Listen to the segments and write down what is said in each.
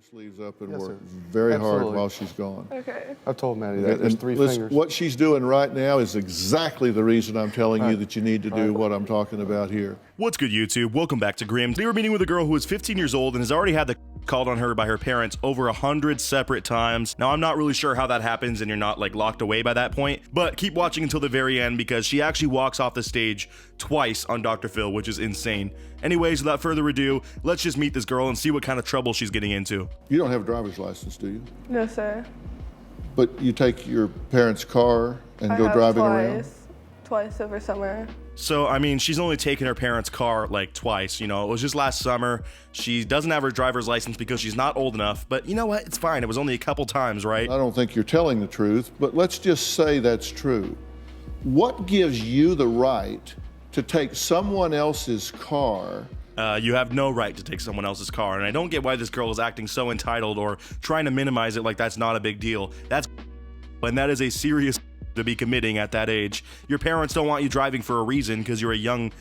sleeves up and Yes, work sir. very hard Absolutely. while she's gone. Okay. I've told Maddie that. There's And 3 listen, fingers. what she's doing right now is exactly the reason I'm telling you that you need to do what I'm talking about here. What's good, YouTube? Welcome back to Grim. We were meeting with a girl who is 15 years old and has already had the called on her by her parents over 100 separate times. Now, I'm not really sure how that happens and you're not like locked away by that point, but keep watching until the very end because she actually walks off the stage twice on Dr. Phil, which is insane. Anyways, without further ado, let's just meet this girl and see what kind of trouble she's getting into. You don't have a driver's license, do you? No, sir. But you take your parents' car and I go have driving around? Twice over summer. So, I mean, she's only taken her parents' car like twice, you know, it was just last summer. She doesn't have her driver's license because she's not old enough, but you know what? It's fine. It was only a couple times, right? I don't think you're telling the truth, but let's just say that's true. What gives you the right to take someone else's car? You have no right to take someone else's car, and I don't get why this girl is acting so entitled or trying to minimize it like that's not a big deal. And that is a serious to be committing at that age. Your parents don't want you driving for a reason because you're a young,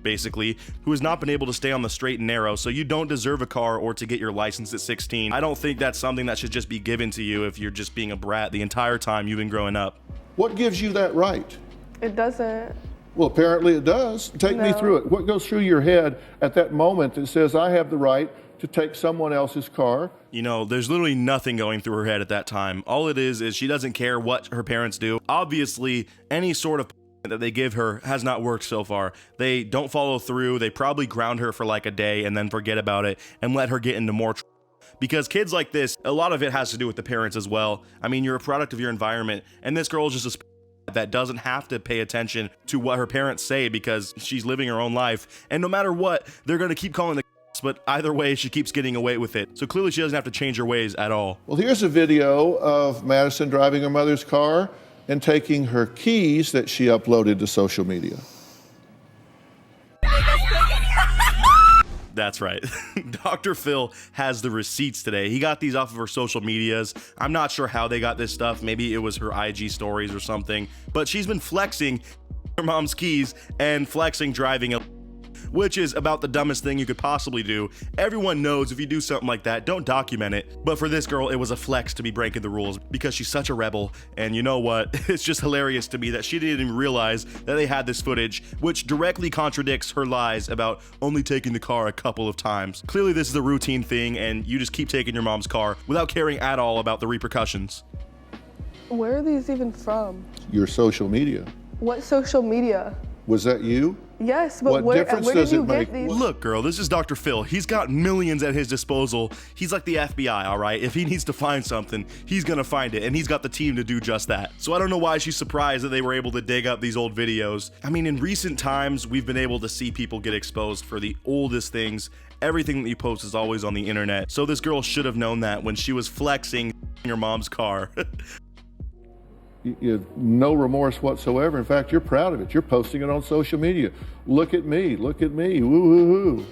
basically, who has not been able to stay on the straight and narrow, so you don't deserve a car or to get your license at 16. I don't think that's something that should just be given to you if you're just being a brat the entire time you've been growing up. What gives you that right? It doesn't. Well, apparently it does. Take me through it. What goes through your head at that moment that says, I have the right to take someone else's car? You know, there's literally nothing going through her head at that time. All it is she doesn't care what her parents do. Obviously, any sort of that they give her has not worked so far. They don't follow through. They probably ground her for like a day and then forget about it and let her get into more trouble. Because kids like this, a lot of it has to do with the parents as well. I mean, you're a product of your environment, and this girl is just a that doesn't have to pay attention to what her parents say because she's living her own life. And no matter what, they're going to keep calling the but either way, she keeps getting away with it. So clearly she doesn't have to change her ways at all. Well, here's a video of Madison driving her mother's car and taking her keys that she uploaded to social media. That's right. Dr. Phil has the receipts today. He got these off of her social medias. I'm not sure how they got this stuff. Maybe it was her IG stories or something. But she's been flexing her mom's keys and flexing driving a which is about the dumbest thing you could possibly do. Everyone knows if you do something like that, don't document it. But for this girl, it was a flex to be breaking the rules because she's such a rebel. And you know what? It's just hilarious to me that she didn't even realize that they had this footage, which directly contradicts her lies about only taking the car a couple of times. Clearly, this is a routine thing, and you just keep taking your mom's car without caring at all about the repercussions. Where are these even from? Your social media. What social media? Was that you? Yes, but What where difference did does you it get make? these? Look, girl, this is Dr. Phil. He's got millions at his disposal. He's like the FBI, all right? If he needs to find something, he's gonna find it, and he's got the team to do just that. So I don't know why she's surprised that they were able to dig up these old videos. I mean, in recent times, we've been able to see people get exposed for the oldest things. Everything that you post is always on the internet. So this girl should have known that when she was flexing in your mom's car. You have no remorse whatsoever. In fact, you're proud of it. You're posting it on social media. Look at me, woo, woo, woo.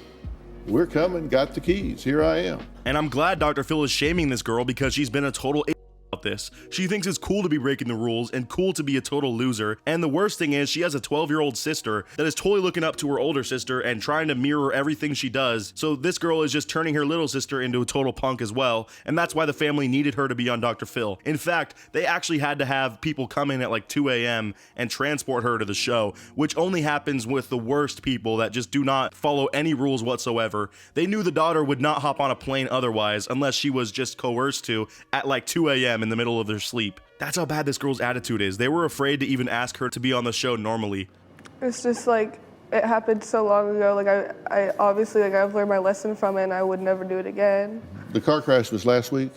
We're coming, got the keys, here I am. And I'm glad Dr. Phil is shaming this girl because she's been a total about this. She thinks it's cool to be breaking the rules and cool to be a total loser. And the worst thing is she has a 12-year-old sister that is totally looking up to her older sister and trying to mirror everything she does. So this girl is just turning her little sister into a total punk as well. And that's why the family needed her to be on Dr. Phil. In fact, they actually had to have people come in at like 2 a.m. and transport her to the show, which only happens with the worst people that just do not follow any rules whatsoever. They knew the daughter would not hop on a plane otherwise unless she was just coerced to at like 2 a.m. in the middle of their sleep. That's how bad this girl's attitude is. They were afraid to even ask her to be on the show normally. It's just like, it happened so long ago. Like I obviously, like I've learned my lesson from it and I would never do it again. The car crash was last week?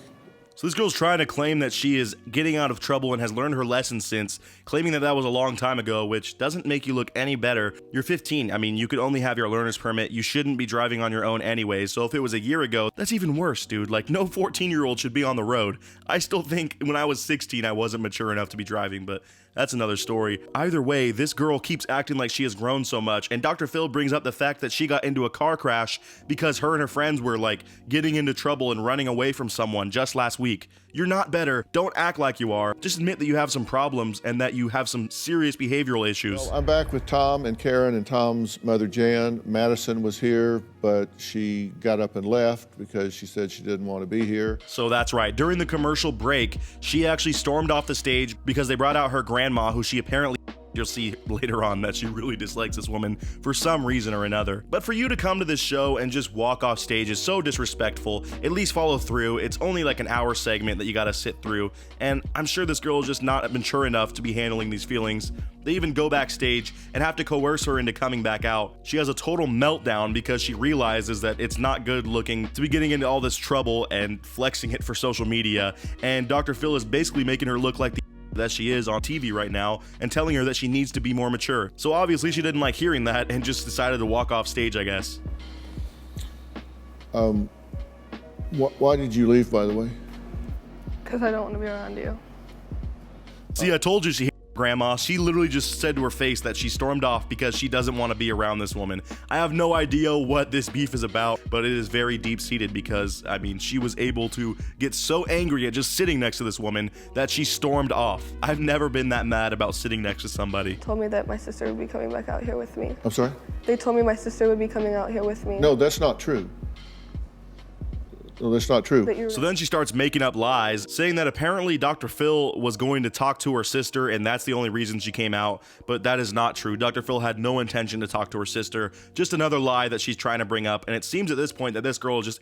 So this girl's trying to claim that she is getting out of trouble and has learned her lesson since, claiming that that was a long time ago, which doesn't make you look any better. You're 15. I mean, you could only have your learner's permit. You shouldn't be driving on your own anyway. So if it was a year ago, that's even worse, dude. Like, no 14-year-old should be on the road. I still think when I was 16, I wasn't mature enough to be driving, but That's another story. Either way, this girl keeps acting like she has grown so much, and Dr. Phil brings up the fact that she got into a car crash because her and her friends were like getting into trouble and running away from someone just last week. You're not better. Don't act like you are. Just admit that you have some problems and that you have some serious behavioral issues. Well, I'm back with Tom and Karen and Tom's mother, Jan. Madison was here, but she got up and left because she said she didn't want to be here. So that's right. During the commercial break, she actually stormed off the stage because they brought out her grandma, who she apparently... You'll see later on that she really dislikes this woman for some reason or another. But for you to come to this show and just walk off stage is so disrespectful. At least follow through. It's only like an hour segment that you gotta sit through, and I'm sure this girl is just not mature enough to be handling these feelings. They even go backstage and have to coerce her into coming back out. She has a total meltdown because she realizes that it's not good looking to be getting into all this trouble and flexing it for social media, and Dr. Phil is basically making her look like the that she is on TV right now and telling her that she needs to be more mature. So obviously she didn't like hearing that and just decided to walk off stage, I guess. Why did you leave, by the way? Because I don't want to be around you. See, I told you she hated grandma. She literally just said to her face that she stormed off because she doesn't want to be around this woman. I have no idea what this beef is about, but it is very deep-seated because, I mean, she was able to get so angry at just sitting next to this woman that she stormed off. I've never been that mad about sitting next to somebody. Told me that my sister would be coming back out here with me. I'm sorry? They told me my sister would be coming out here with me. No, that's not true. No, that's not true. So then she starts making up lies, saying that apparently Dr. Phil was going to talk to her sister and that's the only reason she came out, but that is not true. Dr. Phil had no intention to talk to her sister, just another lie that she's trying to bring up, and it seems at this point that this girl is just...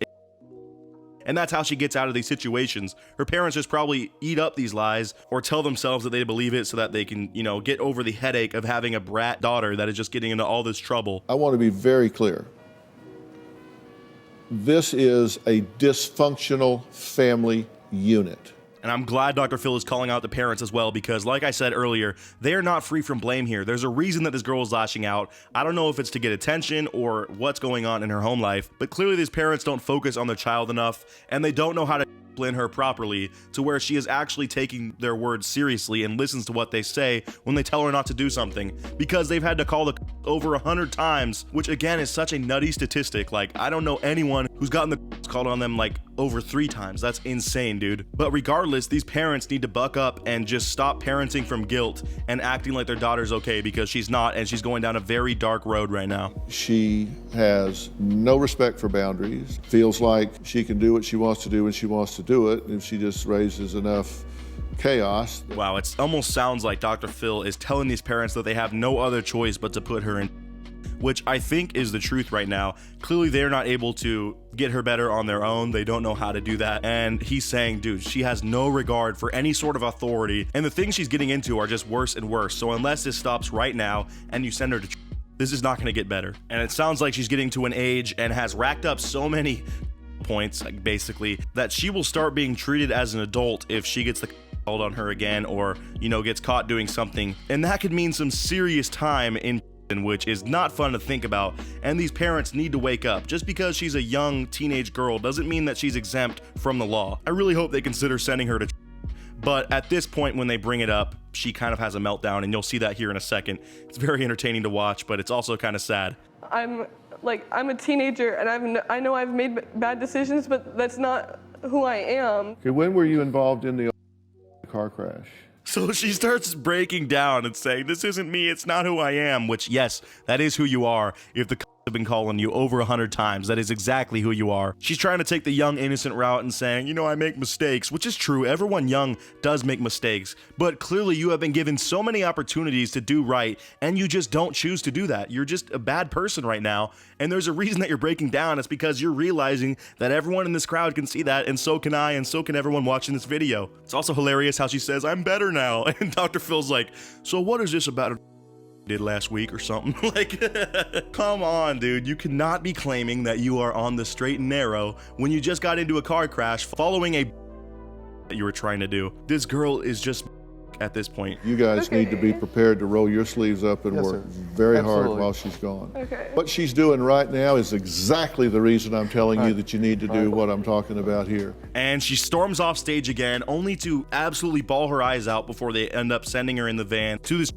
And that's how she gets out of these situations. Her parents just probably eat up these lies or tell themselves that they believe it so that they can, you know, get over the headache of having a brat daughter that is just getting into all this trouble. I want to be very clear. This is a dysfunctional family unit. And I'm glad Dr. Phil is calling out the parents as well because, like I said earlier, they are not free from blame here. There's a reason that this girl is lashing out. I don't know if it's to get attention or what's going on in her home life, but clearly these parents don't focus on their child enough, and they don't know how to discipline her properly to where she is actually taking their words seriously and listens to what they say when they tell her not to do something, because they've had to call the over 100 times, which again is such a nutty statistic. Like, I don't know anyone who's gotten the called on them like over 3 times. That's insane, dude. But regardless, these parents need to buck up and just stop parenting from guilt and acting like their daughter's okay, because she's not, and she's going down a very dark road right now. She has no respect for boundaries, feels like she can do what she wants to do when she wants to do it, and she just raises enough chaos. Wow, it almost sounds like Dr. Phil is telling these parents that they have no other choice but to put her in, which I think is the truth right now. Clearly they're not able to get her better on their own. They don't know how to do that. And he's saying, dude, she has no regard for any sort of authority, and the things she's getting into are just worse and worse. So unless this stops right now and you send her to this is not going to get better. And it sounds like she's getting to an age and has racked up so many points, like, basically, that she will start being treated as an adult if she gets the called on her again, or, you know, gets caught doing something. And that could mean some serious time in which is not fun to think about, and these parents need to wake up. Just because she's a young teenage girl doesn't mean that she's exempt from the law. I really hope they consider sending her to but at this point when they bring it up, she kind of has a meltdown, and you'll see that here in a second. It's very entertaining to watch, but it's also kind of sad. I'm a teenager, and I know I've made bad decisions, but that's not who I am. Okay, when were you involved in the car crash? So she starts breaking down and saying, this isn't me, it's not who I am, which, yes, that is who you are. If the have been calling you over 100 times, that is exactly who you are. She's trying to take the young innocent route and saying, you know, I make mistakes, which is true. Everyone young does make mistakes, but clearly you have been given so many opportunities to do right, and you just don't choose to do that. You're just a bad person right now, and there's a reason that you're breaking down. It's because you're realizing that everyone in this crowd can see that, and so can I, and so can everyone watching this video. It's also hilarious how she says, I'm better now, and Dr. Phil's like, so what is this about did last week or something? Like, come on, dude. You cannot be claiming that you are on the straight and narrow when you just got into a car crash following a that you were trying to do. This girl is just at this point. You guys need to be Okay. prepared to roll your sleeves up and Yes, work sir. very hard Absolutely. while she's gone. Okay. What she's doing right now is exactly the reason I'm telling you that you need to do what I'm talking about here. And she storms off stage again, only to absolutely bawl her eyes out before they end up sending her in the van to this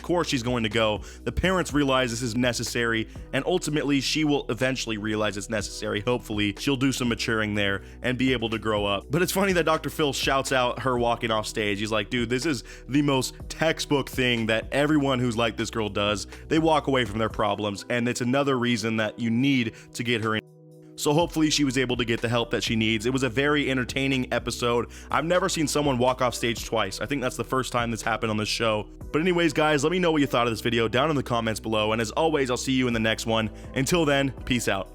course she's going to go. The parents realize this is necessary, and ultimately she will eventually realize it's necessary. Hopefully she'll do some maturing there and be able to grow up. But it's funny that Dr. Phil shouts out her walking off stage. He's like, dude, this is the most textbook thing that everyone who's like this girl does. They walk away from their problems, and it's another reason that you need to get her in. So hopefully she was able to get the help that she needs. It was a very entertaining episode. I've never seen someone walk off stage twice. I think that's the first time this happened on this show. But anyways, guys, let me know what you thought of this video down in the comments below. And as always, I'll see you in the next one. Until then, peace out.